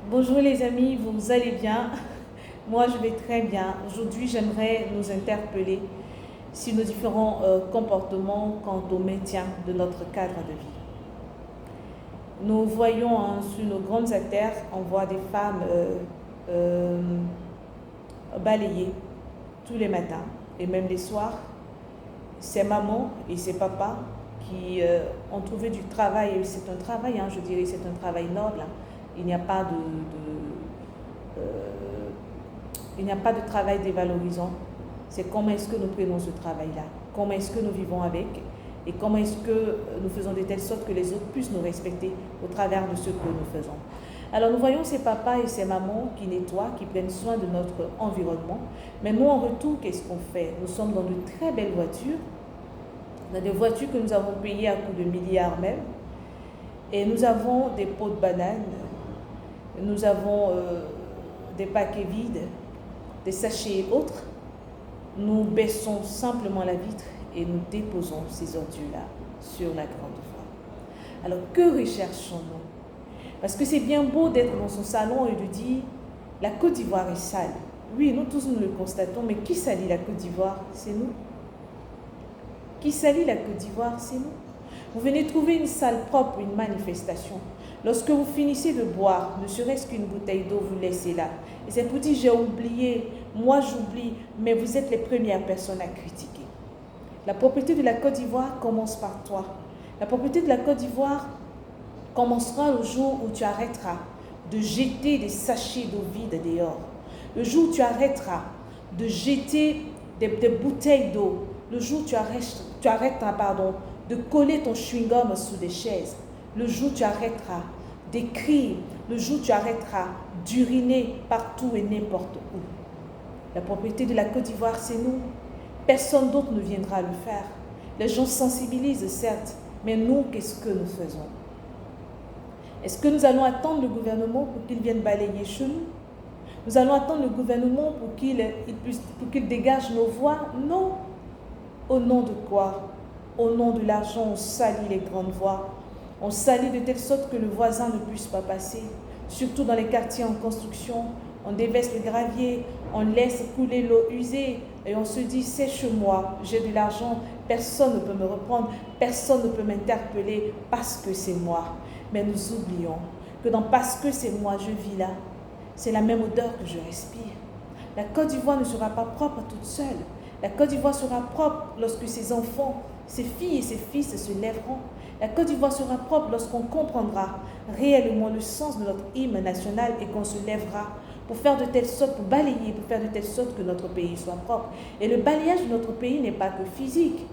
Bonjour les amis, vous allez bien? Moi je vais très bien. Aujourd'hui j'aimerais nous interpeller sur nos différents comportements quant au maintien de notre cadre de vie. Nous voyons sur nos grandes artères, on voit des femmes euh, balayer tous les matins et même les soirs. Ces mamans et ces papas qui ont trouvé du travail, et c'est un travail, je dirais, c'est un travail noble. Il n'y a pas il n'y a pas de travail dévalorisant. C'est comment est-ce que nous prenons ce travail-là, comment est-ce que nous vivons avec et comment est-ce que nous faisons de telle sorte que les autres puissent nous respecter au travers de ce que nous faisons. Alors nous voyons ces papas et ces mamans qui nettoient, qui prennent soin de notre environnement. Mais nous en retour, qu'est-ce qu'on fait? Nous sommes dans de très belles voitures, dans des voitures que nous avons payées à coups de milliards même. Et nous avons des pots de bananes, nous avons des paquets vides, des sachets et autres. Nous baissons simplement la vitre et nous déposons ces ordures-là sur la grande voie. Alors que recherchons-nous? Parce que c'est bien beau d'être dans son salon et de dire « la Côte d'Ivoire est sale ». Oui, nous tous nous le constatons, mais qui salit la Côte d'Ivoire? C'est nous. Qui salit la Côte d'Ivoire? C'est nous. Vous venez trouver une salle propre, une manifestation. Lorsque vous finissez de boire, ne serait-ce qu'une bouteille d'eau, vous laissez là. Et c'est pour dire, j'ai oublié, moi j'oublie, mais vous êtes les premières personnes à critiquer. La propriété de la Côte d'Ivoire commence par toi. La propriété de la Côte d'Ivoire commencera le jour où tu arrêteras de jeter des sachets d'eau vide dehors. Le jour où tu arrêteras de jeter des bouteilles d'eau. Le jour où tu arrêteras de coller ton chewing-gum sous des chaises. Le jour où tu arrêteras d'écrire. Le jour où tu arrêteras d'uriner partout et n'importe où. La propriété de la Côte d'Ivoire, c'est nous. Personne d'autre ne viendra le faire. Les gens sensibilisent, certes, mais nous, qu'est-ce que nous faisons? Est-ce que nous allons attendre le gouvernement pour qu'il vienne balayer chez nous? Nous allons attendre le gouvernement pour qu'il dégage nos voies? Non. Au nom de quoi? Au nom de l'argent, on salit les grandes voies. On salit de telle sorte que le voisin ne puisse pas passer. Surtout dans les quartiers en construction, on déverse le gravier, on laisse couler l'eau usée et on se dit c'est chez moi, j'ai de l'argent, personne ne peut me reprendre, personne ne peut m'interpeller parce que c'est moi. Mais nous oublions que dans parce que c'est moi, je vis là, c'est la même odeur que je respire. La Côte d'Ivoire ne sera pas propre toute seule. La Côte d'Ivoire sera propre lorsque ses enfants, ses filles et ses fils se lèveront. La Côte d'Ivoire sera propre lorsqu'on comprendra réellement le sens de notre hymne national et qu'on se lèvera pour faire de telle sorte, pour balayer, pour faire de telle sorte que notre pays soit propre. Et le balayage de notre pays n'est pas que physique.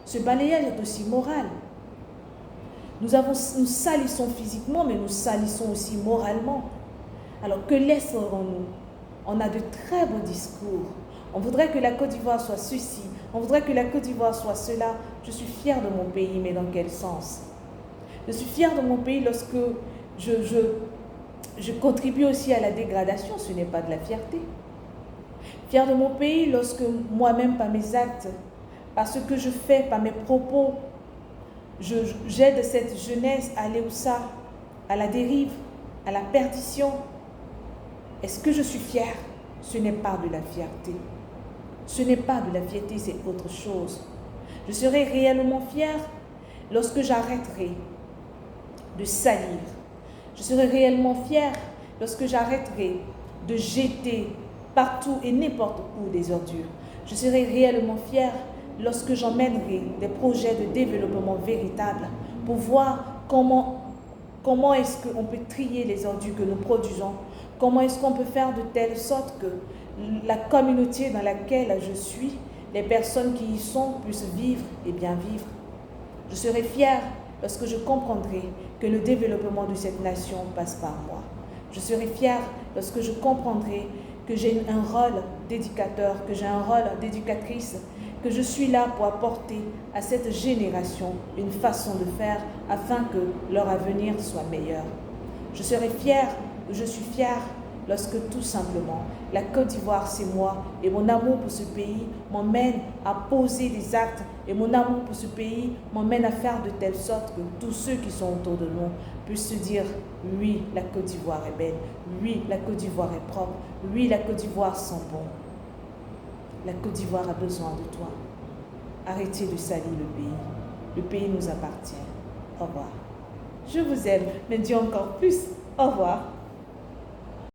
Ce balayage est aussi moral. Nous salissons physiquement, mais nous salissons aussi moralement. Alors que laisserons-nous? On a de très beaux discours. On voudrait que la Côte d'Ivoire soit ceci. On voudrait que la Côte d'Ivoire soit cela. Je suis fière de mon pays, mais dans quel sens? Je suis fière de mon pays lorsque je contribue aussi à la dégradation. Ce n'est pas de la fierté. Fière de mon pays lorsque moi-même, par mes actes, par ce que je fais, par mes propos, j'aide cette jeunesse à aller où ça? À la dérive, à la perdition. Est-ce que je suis fière? Ce n'est pas de la fierté. Ce n'est pas de la fierté, c'est autre chose. Je serai réellement fière lorsque j'arrêterai de salir. Je serai réellement fière lorsque j'arrêterai de jeter partout et n'importe où des ordures. Je serai réellement fière lorsque j'emmènerai des projets de développement véritables pour voir comment est-ce qu'on peut trier les ordures que nous produisons, comment est-ce qu'on peut faire de telle sorte que la communauté dans laquelle je suis, les personnes qui y sont puissent vivre et bien vivre. Je serai fière lorsque je comprendrai que le développement de cette nation passe par moi. Je serai fière lorsque je comprendrai que j'ai un rôle d'éducateur, que j'ai un rôle d'éducatrice, que je suis là pour apporter à cette génération une façon de faire afin que leur avenir soit meilleur. Je serai fière, je suis fière lorsque tout simplement la Côte d'Ivoire c'est moi et mon amour pour ce pays m'emmène à poser des actes et mon amour pour ce pays m'emmène à faire de telle sorte que tous ceux qui sont autour de nous puissent se dire, oui, la Côte d'Ivoire est belle, oui, la Côte d'Ivoire est propre, oui, la Côte d'Ivoire sent bon. La Côte d'Ivoire a besoin de toi. Arrêtez de salir le pays. Le pays nous appartient. Au revoir. Je vous aime, mais dis encore plus. Au revoir.